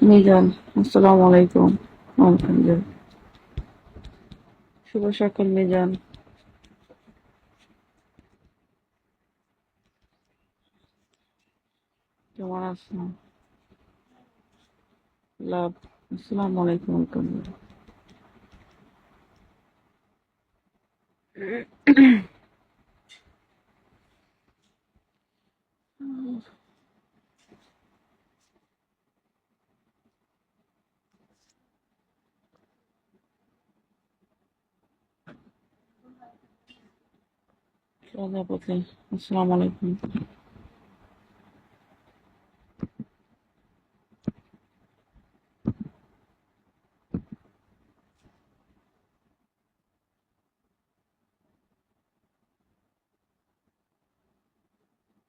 মিজান, আসসালামু আলাইকুম। আলহামদুলিল্লাহ। শুভ সকাল মিজান। কেমন আছেন? লাভ। আসসালামু আলাইকুম। আলহামদুলিল্লাহ। প্রজাপতি, আসসালামু আলাইকুম।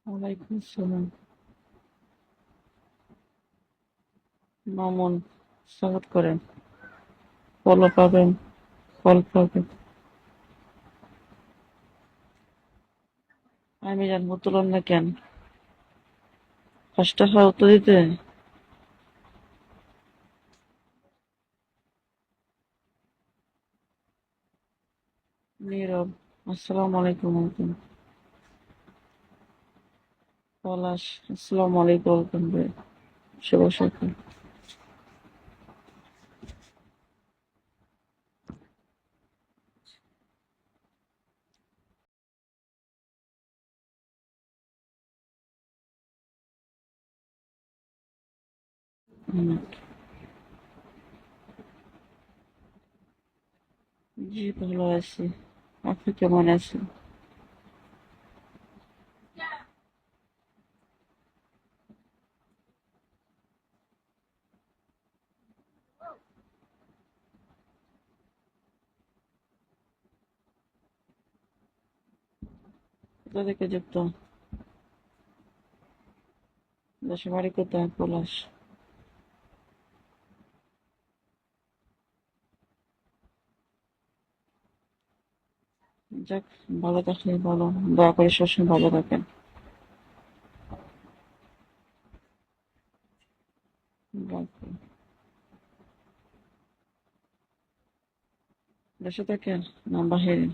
ওয়ালাইকুম আসসালাম। মামুন, স্বাগত করেন। ফলো পাবেন, ফল পাবেন। আমি জানবো তুলন না কেন? 5 টাকা উত্তর দিতে। নীরব, আসসালামু আলাইকুম। পলাশ, আসসালামু আলাইকুম। আলহামদুলিল্লাহ। শুভ সকাল। হুম, জি ভালো আছি। আপনি কেমন আছেন? কোথা থেকে যুক্ত? দেশের বাড়ি কোথায়? পলাশ। যাক, ভালো থাকলে ভালো। দোয়া করি সবসময় ভালো থাকেন। রাখি। দেশে থাকেন না বাহিরে?